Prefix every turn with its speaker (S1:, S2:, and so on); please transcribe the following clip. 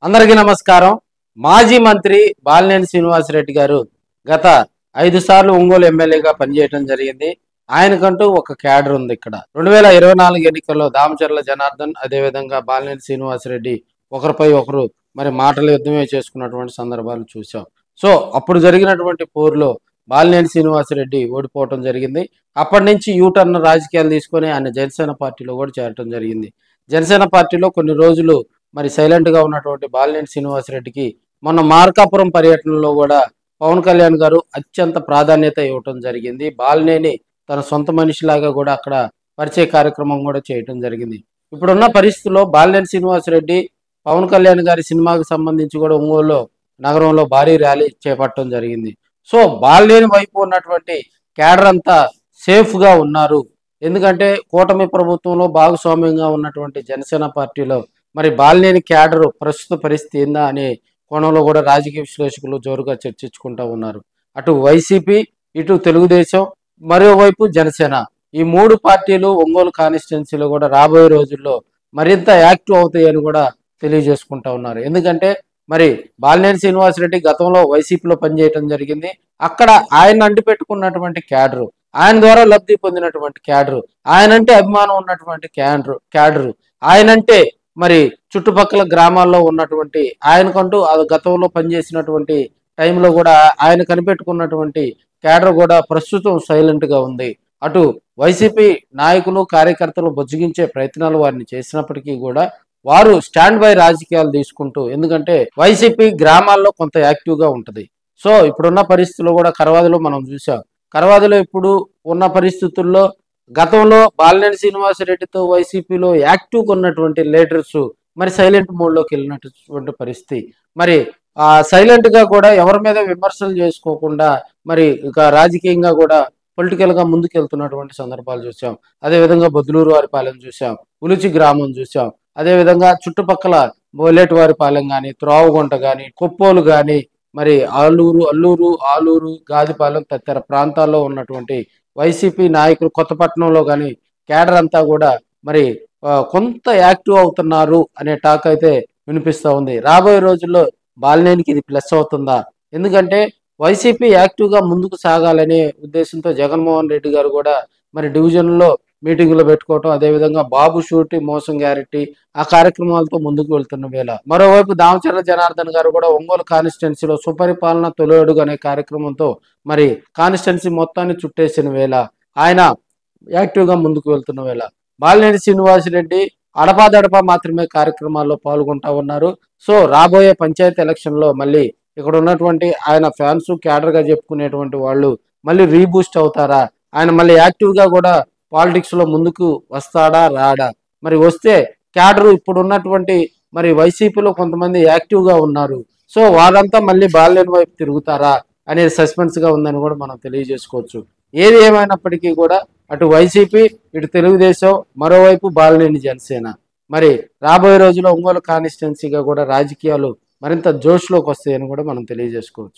S1: అందరికీ నమస్కారం. మాజీ మంత్రి బాలినేని శ్రీనివాసరెడ్డి గారు గత 5 సార్లు ఒంగోలు ఎమ్మెల్యేగా పనిచేయడం జరిగింది. ఆయనకంటూ ఒక క్యాడర్ ఉంది. ఇక్కడ 2024 ఎన్నికల్లో దామచర్ల జనార్దన్, అదేవిధంగా బాలినేని శ్రీనివాసరెడ్డి ఒకరిపై ఒకరు మాటల యుద్ధమే చేసుకున్నటువంటి సందర్భాలు చూసాం. సో అప్పుడు జరిగినటువంటి పోరులో బాలినేని శ్రీనివాసరెడ్డి ఓడిపోవటం జరిగింది. అప్పటి నుంచి యూటర్న్ రాజకీయాలు తీసుకొని ఆయన జనసేన పార్టీలో కూడా చేరటం జరిగింది. జనసేన పార్టీలో కొన్ని రోజులు సైలెంట్ గా ఉన్నటువంటి బాలినేని శ్రీనివాసరెడ్డికి మొన్న మార్కాపురం పర్యటనలో కూడా పవన్ కళ్యాణ్ గారు అత్యంత ప్రాధాన్యత ఇవ్వటం జరిగింది. బాలినేని తన సొంత మనిషిలాగా కూడా అక్కడ పరిచయ కార్యక్రమం కూడా చేయటం జరిగింది. ఇప్పుడున్న పరిస్థితుల్లో బాలినేని శ్రీనివాసరెడ్డి పవన్ కళ్యాణ్ గారి సినిమాకి సంబంధించి కూడా ఒంగోలు నగరంలో భారీ ర్యాలీ చేపట్టడం జరిగింది. సో బాలినేని వైపు ఉన్నటువంటి క్యాడర్ అంతా సేఫ్ గా ఉన్నారు. ఎందుకంటే కూటమి ప్రభుత్వంలో భాగస్వామ్యంగా ఉన్నటువంటి జనసేన పార్టీలో బాలినేని క్యాడర్ ప్రస్తుత పరిస్థితి ఏందా అనే కోణంలో కూడా రాజకీయ విశ్లేషకులు జోరుగా చర్చించుకుంటూ ఉన్నారు. అటు వైసీపీ, ఇటు తెలుగుదేశం, మరోవైపు జనసేన, ఈ 3 పార్టీలు ఒంగోలు కాన్స్టిట్యున్సీలో కూడా రాబోయే రోజుల్లో మరింత యాక్టివ్ అవుతాయని కూడా తెలియజేసుకుంటా ఉన్నారు. ఎందుకంటే బాలినేని శ్రీనివాసరెడ్డి గతంలో వైసీపీలో పనిచేయటం జరిగింది. అక్కడ ఆయన అంటిపెట్టుకున్నటువంటి క్యాడరు, ఆయన ద్వారా లబ్ధి పొందినటువంటి క్యాడరు, ఆయనంటే అభిమానం ఉన్నటువంటి క్యాడరు, ఆయనంటే చుట్టుపక్కల గ్రామాల్లో ఉన్నటువంటి ఆయనకంటూ గతంలో పనిచేసినటువంటి టైంలో కూడా ఆయన కనిపెట్టుకున్నటువంటి క్యాడర్ కూడా ప్రస్తుతం సైలెంట్ గా ఉంది. అటు వైసీపీ నాయకులు, కార్యకర్తలు బుజ్జగించే ప్రయత్నాలు వారిని చేసినప్పటికీ కూడా వారు స్టాండ్ బై రాజకీయాలు తీసుకుంటూ, ఎందుకంటే వైసీపీ గ్రామాల్లో కొంత యాక్టివ్ గా ఉంటది. సో ఇప్పుడున్న పరిస్థితుల్లో కూడా కరవాదిలో మనం చూసాం. కరవాదిలో ఇప్పుడు ఉన్న పరిస్థితుల్లో గతంలో బాలినేని శ్రీనివాసరెడ్డితో వైసీపీలో యాక్టివ్గా ఉన్నటువంటి లీడర్స్ సైలెంట్ మోడ్లోకి వెళ్ళినటువంటి పరిస్థితి. సైలెంట్ గా కూడా ఎవరి మీద విమర్శలు చేసుకోకుండా ఇక రాజకీయంగా కూడా పొలిటికల్ గా ముందుకెళ్తున్నటువంటి సందర్భాలు చూసాం. అదేవిధంగా బొద్దులూరు వారిపాలెం చూసాం, ఉలిచి గ్రామం చూసాం, అదేవిధంగా చుట్టుపక్కల బోలేటి వారిపాలెం కానీ, త్రోవగుంట కానీ, కొప్పోలు కానీ, ఆలూరు, గాదిపాలెం తదితర ప్రాంతాల్లో ఉన్నటువంటి వైసీపీ నాయకులు, కొత్తపట్నంలో కానీ క్యాడర్ అంతా కూడా కొంత యాక్టివ్ అవుతున్నారు అనే టాక్ అయితే వినిపిస్తూ ఉంది. రాబోయే రోజుల్లో బాలినేనికి ఇది ప్లస్ అవుతుందా? ఎందుకంటే వైసీపీ యాక్టివ్ గా ముందుకు సాగాలనే ఉద్దేశంతో జగన్మోహన్ రెడ్డి గారు కూడా డివిజన్లో మీటింగులు పెట్టుకోవటం, అదేవిధంగా బాబు షూరిటీ మోసం గ్యారెంటీ ఆ కార్యక్రమాలతో ముందుకు వెళ్తున్న వేళ, మరోవైపు దామచర్ల జనార్దన్ గారు కూడా ఒంగోలు కాన్స్టిట్యున్సీలో సుపరిపాలన తొలిఅడుగు అనే కార్యక్రమంతో కాన్స్టిట్యున్సీ మొత్తాన్ని చుట్టేసిన వేళ, ఆయన యాక్టివ్ గా ముందుకు వెళ్తున్న వేళ, బాలినేని శ్రీనివాసరెడ్డి అడపాదడపా మాత్రమే కార్యక్రమాల్లో పాల్గొంటా ఉన్నారు. సో రాబోయే పంచాయతీ ఎలక్షన్ లో ఇక్కడ ఉన్నటువంటి ఆయన ఫ్యాన్స్, క్యాడర్ గా చెప్పుకునేటువంటి వాళ్ళు రీబూస్ట్ అవుతారా? ఆయన యాక్టివ్ గా కూడా పాలిటిక్స్ లో ముందుకు వస్తాడా, రాడా? వస్తే క్యాడర్ ఇప్పుడు ఉన్నటువంటి వైసీపీలో కొంతమంది యాక్టివ్ గా ఉన్నారు. సో వారంతా బాలినేని వైపు తిరుగుతారా అనేది సస్పెన్స్ గా ఉందని కూడా మనం తెలియజేసుకోవచ్చు. ఏది ఏమైనప్పటికీ కూడా అటు వైసీపీ, ఇటు తెలుగుదేశం, మరోవైపు బాలినేని జనసేన రాబోయే రోజుల్లో ఒంగోలు కాన్స్టిట్యున్సీగా కూడా రాజకీయాలు మరింత జోష్లోకి వస్తాయని కూడా మనం తెలియజేసుకోవచ్చు.